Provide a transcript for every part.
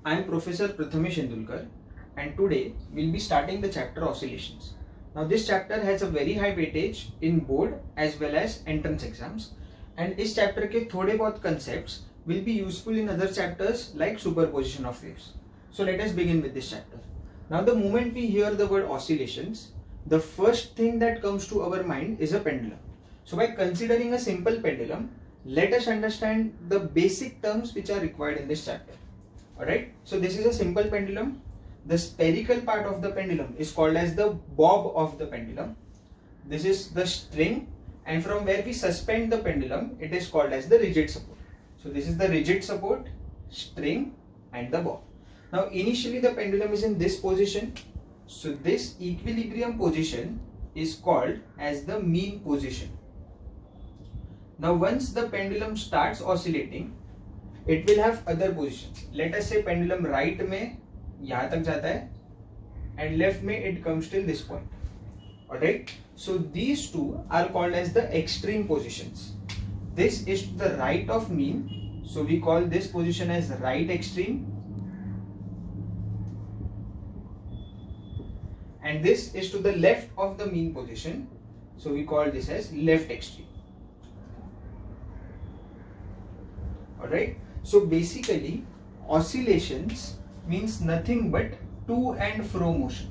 I am Professor Prathamesh Endulkar, and today we'll be starting the chapter Oscillations. Now this chapter has a very high weightage in board as well as entrance exams, and इस chapter के थोड़े बहुत concepts will be useful in other chapters like superposition of waves. So let us begin with this chapter. Now the moment we hear the word oscillations, the first thing that comes to our mind is a pendulum. So by considering a simple pendulum, let us understand the basic terms which are required in this chapter. Alright, so this is a simple pendulum. The spherical part of the pendulum is called as the bob of the pendulum. This is the string, and from where we suspend the pendulum, it is called as the rigid support. So this is the rigid support, string and the bob. Now initially the pendulum is in this position. So this equilibrium position is called as the mean position. Now once the pendulum starts oscillating, it will have other positions. Let us say pendulum right में यहाँ तक जाता है and left में it comes till this point. Alright, so these two are called as the extreme positions. This is to the right of mean, so we call this position as right extreme, and this is to the left of the mean position, so we call this as left extreme. Alright, so basically oscillations means nothing but to and fro motion.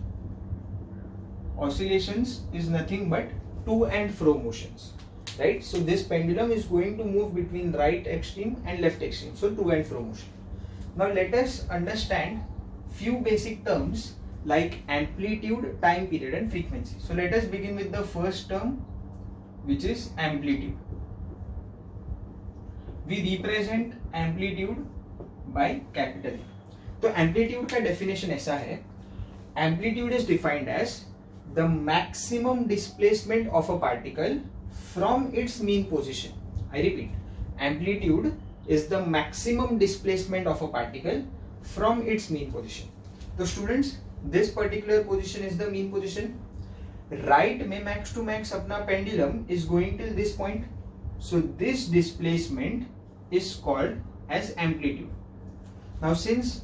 Oscillations is nothing but to and fro motions, right? So this pendulum is going to move between right extreme and left extreme, so to and fro motion. Now let us understand few basic terms like amplitude, time period and frequency. So let us begin with the first term, which is amplitude. We represent amplitude by capital A. तो amplitude का definition ऐसा है, amplitude is defined as the maximum displacement of a particle from its mean position. I repeat, amplitude is the maximum displacement of a particle from its mean position. So students, this particular position is the mean position. Right में max to max अपना pendulum is going till this point. So this displacement is called as amplitude. Now since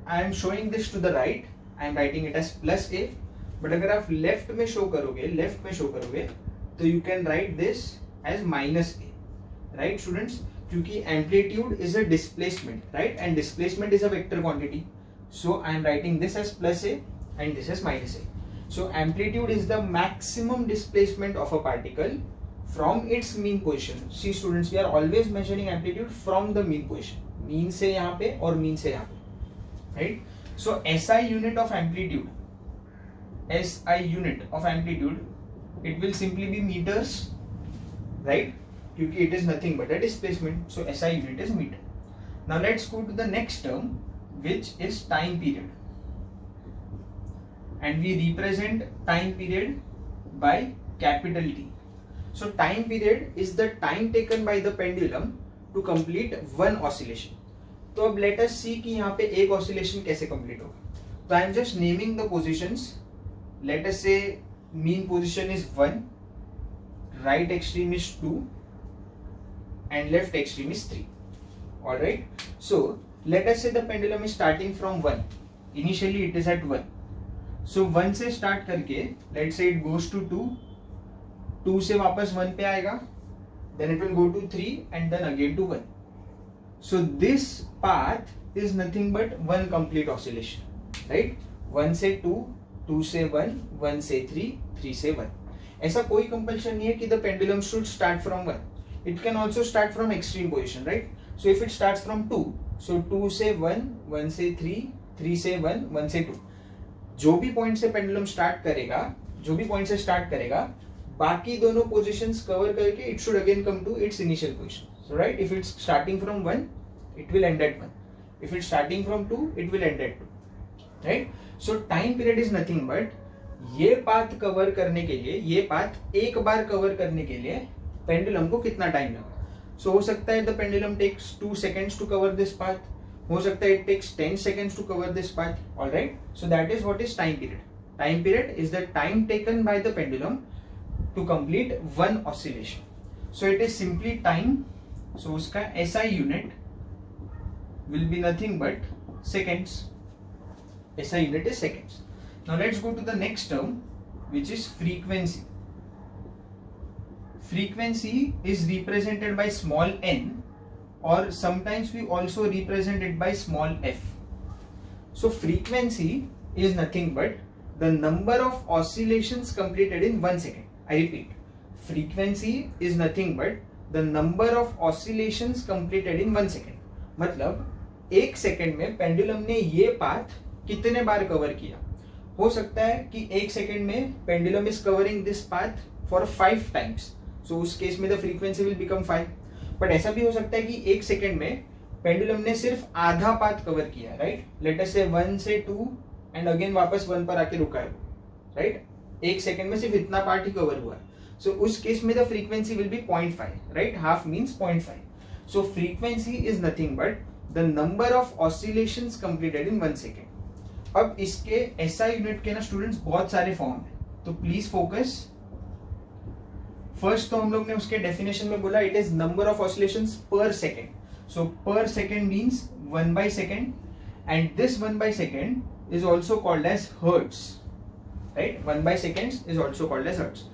I am showing this to the right, I am writing it as plus a. But अगर आप left में show करोगे, तो you can write this as minus a, right students? क्योंकि amplitude is a displacement, right? And displacement is a vector quantity. So I am writing this as plus a and this as minus a. So amplitude is the maximum displacement of a particle from its mean position. See students, we are always measuring amplitude from the mean position. Mean से यहाँ पे और mean से यहाँ पे. Right? So SI unit of amplitude, it will simply be meters, right? Because it is nothing but a displacement. So SI unit is meter. Now let's go to the next term, which is time period. And we represent time period by capital T. So time period is the time taken by the pendulum to complete one oscillation. तो अब let us see कि यहाँ पे एक oscillation कैसे complete होगा. तो I am just naming the positions. Let us say mean position is 1, right extreme is 2, and left extreme is 3. Alright. So let us say the pendulum is starting from 1. Initially it is at 1. So 1 से start करके, let's say it goes to 2. 2 से वापस 1 पे आएगा. Then it will go to 3 and then again to 1. So this path is nothing but one complete oscillation, right? 1 से 2, 2 से 1, 1 से 3, 3 से 1. ऐसा कोई compulsion नहीं है कि the pendulum should start from 1. It can also start from extreme position, right? So if it starts from 2, so 2 से 1, 1 से 3, 3 से 1, 1 से 2. जो भी point से pendulum start करेगा, बाकी दोनों positions cover करके it should again come to its initial position. So right, if it's starting from 1, it will end at 1. If it's starting from 2, it will end at 2. Right? So time period is nothing but ये path cover करने के लिए, ये path एक बार cover करने के लिए pendulum को कितना time लगा. So हो सकता है the pendulum takes 2 seconds to cover this path. हो सकता है it takes 10 seconds to cover this path. Alright? So that is what is time period. Time period is the time taken by the pendulum to complete one oscillation. So it is simply time. So उसका SI unit will be nothing but seconds. SI unit is seconds. Now let's go to the next term, which is frequency. Frequency is represented by small n, or sometimes we also represent it by small f. So frequency is nothing but the number of oscillations completed in 1 second. I repeat, frequency is nothing but the number of oscillations completed in 1 second. मतलब 1 second में pendulum ने ये path कितने बार cover किया. हो सकता है कि 1 सेकेंड में pendulum is covering this path for 5 times, so उस केस में the frequency will become 5. But ऐसा भी हो सकता है कि 1 सेकेंड में पेंडुलम ने सिर्फ आधा पाथ कवर किया, राइट. लेट अस से 1 से 2 एंड अगेन वापस 1 पर आके रुका है, राइट. 1 सेकेंड में सिर्फ इतना पार्ट ही कवर हुआ है. सो उस केस में the frequency will be 0.5, right. Half means 0.5. So frequency is nothing but the number of oscillations completed in 1 second. अब इसके एसआई यूनिट के ना स्टूडेंट्स बहुत सारे फॉर्म है, तो प्लीज फोकस. फर्स्ट तो हम लोग ने उसके डेफिनेशन में बोला it is number of oscillations पर सेकेंड. सो पर second means 1 by second, and this 1 by second is also called as hertz, right. 1 by seconds is also called as hertz.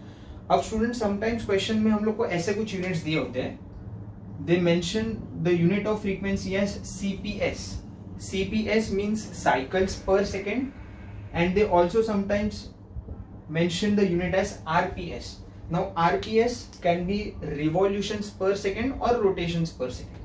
अब स्टूडेंट समटाइम्स क्वेश्चन में हम लोग को ऐसे कुछ यूनिट्स दिए होते हैं. They mention the unit of frequency as CPS. CPS means cycles per second, and they also sometimes mention the unit as RPS. Now RPS can be revolutions per second or rotations per second.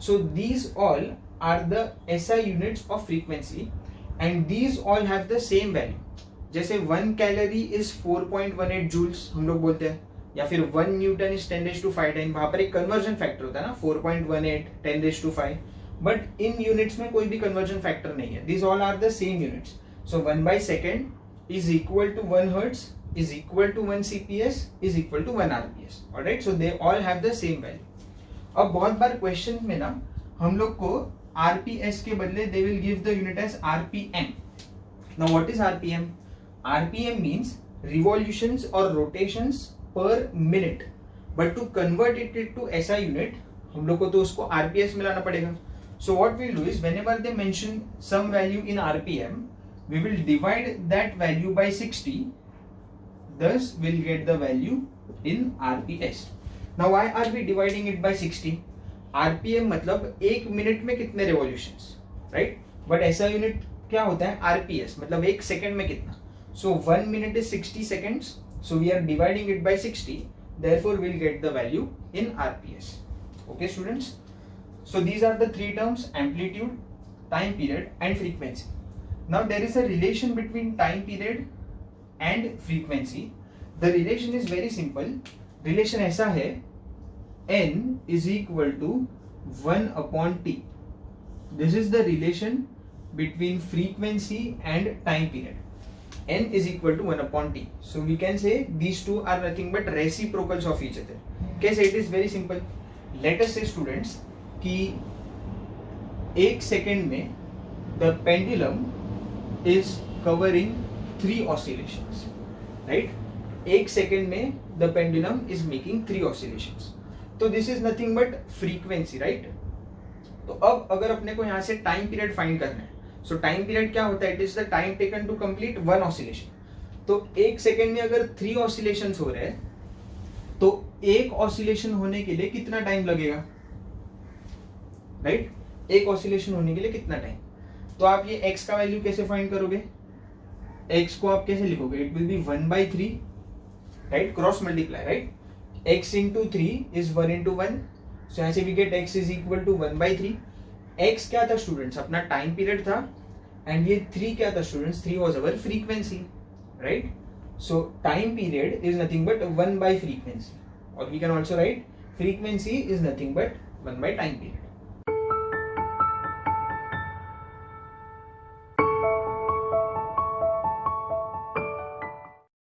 So these all are the SI units of frequency, and these all have the same value. जैसे 1 calorie is 4.18 joules हम लोग बोलते हैं, या फिर 1 Newton is 10⁵ time. वहां पर एक कन्वर्जन फैक्टर होता है ना, 4.18 10⁵. बट इन यूनिट्स में कोई भी कन्वर्जन फैक्टर नहीं है. These all are the same units. So 1 by second is equal to 1 hertz is equal to 1 CPS is equal to 1 RPS. Alright, so they all have the same value. अब बहुत बार question में ना हम लोग को RPS के बदले they will give the unit as RPM. Now what is RPM? RPM means revolutions or rotations per minute. But to convert it to SI unit, हम लोग को तो उसको RPS में लाना पड़ेगा. So what we'll do is whenever they mention some value in RPM, we will divide that value by 60. Thus, we'll get the value in RPS. Now, why are we dividing it by 60? RPM मतलब 1 minute में कितने revolutions, right? But SI unit क्या होता है? RPS मतलब 1 second में कितना. So 1 minute is 60 seconds. So we are dividing it by 60. Therefore, we'll get the value in RPS. Okay, students. So these are the 3 terms: amplitude, time period, and frequency. Now there is a relation between time period and frequency. The relation is very simple. Relation ऐसा है, n is equal to 1 upon t. This is the relation between frequency and time period. N is equal to 1 upon t. So we can say these two are nothing but reciprocals of each other. कैसे? It is very simple. Let us say students कि 1 second में the pendulum is covering 3 oscillations, right? 1 second में the pendulum is making 3 oscillations. तो this is nothing but frequency, right? तो अब अगर अपने को यहाँ से टाइम पीरियड फाइंड करना है, सो टाइम पीरियड क्या होता है? It is the time taken to complete 1 oscillation. तो 1 सेकेंड में अगर 3 ऑसिलेशंस हो रहे हैं, तो 1 ऑसिलेशन होने के लिए कितना टाइम लगेगा, राइट? 1 ऑसिलेशन होने के लिए कितना टाइम? तो आप ये x का वैल्यू कैसे फाइंड करोगे? x को आप कैसे लिखोगे? It will be 1 by 3, right? Cross multiply, right? x into 3 is 1 into 1. So यहाँ से we get x is equal to 1 by 3. x क्या था स्टूडेंट्स? अपना टाइम पीरियड था, एंड ये 3 क्या था students? 3 was our frequency, right? So time period is nothing but 1 by frequency, or we can also write frequency is nothing but 1 by time period.